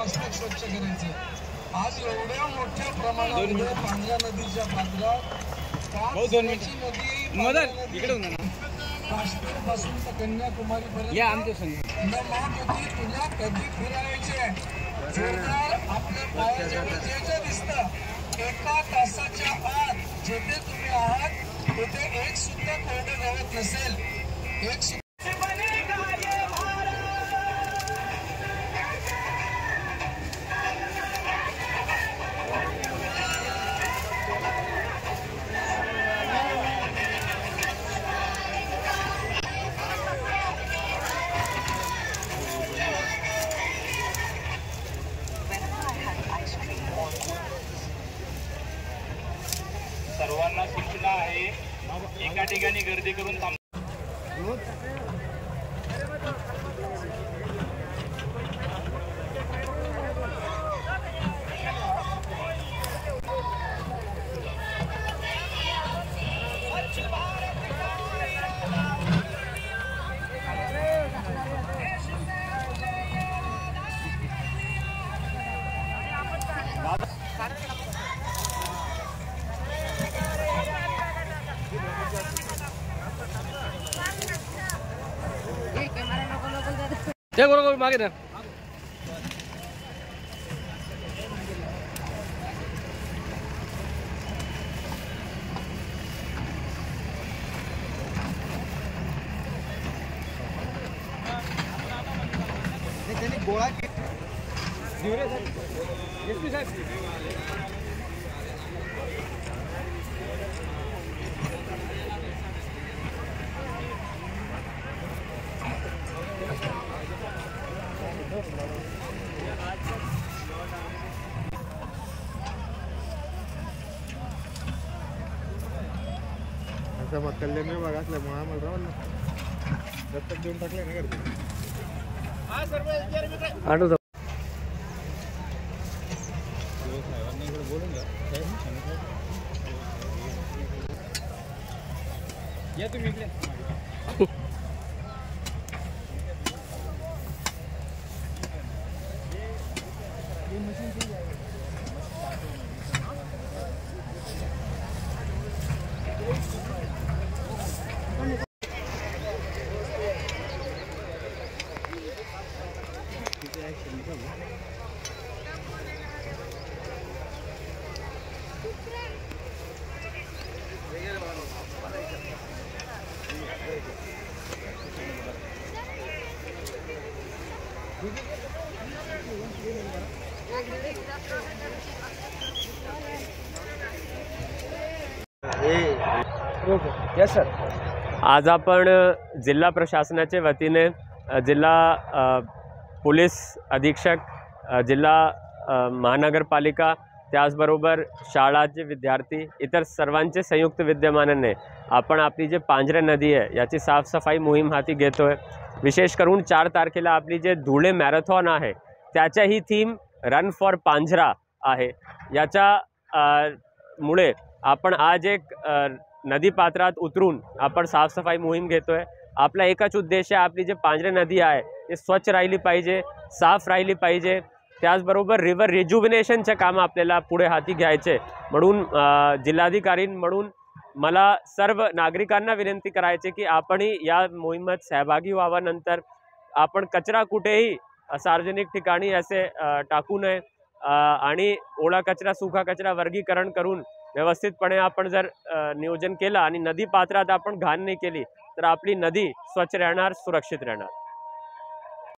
मस्तक स्वच्छ करायचं। आज एवढ्या मोठ्या प्रमाणामध्ये पांढऱ्या नदीच्या पात्रात काश्मीर पासून तर कन्याकुमारी पर्यंत तुला कधी फिरायचे जोरदार आपल्या पायाच्या जे दिसतं एका तासाच्या आत जिथे तुम्ही आहात तिथे एक सुद्धा कोरडं गवत नसेल। एक सर्वांना सूचना आहे एका ठिकाणी गर्दी करून ते बरोबर मागे ना गोळा मग कल्याण विभाग असल्यामुळे आम्हाला राहून दत्तक देऊन टाकले ना गर्दी बोलून या तुम्ही इकडे यस सर। आज आपण जिल्हा प्रशासनाच्या वतीने जिल्हा पोलीस अधीक्षक, जिल्हा महानगरपालिका, त्याचबरोबर शाळाचे विद्यार्थी, इतर सर्वांचे संयुक्त विद्यमानाने आपण आपली जे पांझरा नदी आहे याची साफसफाई मोहीम हाती घेतोय। विशेष करून 4 तारखेला आपली जे धुळे मॅरेथॉन आहे त्याच्याही थीम रन फॉर पांझरा आहे। याच्या मुळे आपण आज एक नदी पात्रात उतरून आपण साफसफाई मोहीम घेतोय। आपला एकच उद्देश आहे, आपली जे पांझरा नदी आहे ते स्वच्छ राहिली पाहिजे, साफ राहिली पाहिजे। त्याचबरोबर रिव्हर रिज्युविनेशनचे काम आपल्याला पुढे हाती घ्यायचे। म्हणून जिल्हाधिकारी म्हणून मला सर्व नागरिकांना विनंती करायची की आपणही या मोहिमेत सहभागी व्हावा। नंतर आपण कचरा कुठेही सार्वजनिक ठिकाणी असे टाकू नये आणि ओला कचरा सुका कचरा वर्गीकरण करून व्यवस्थितपणे आपण जर नियोजन केलं आणि नदी पात्रात आपण घाण नाही केली तर आपली नदी स्वच्छ राहणार, सुरक्षित राहणार।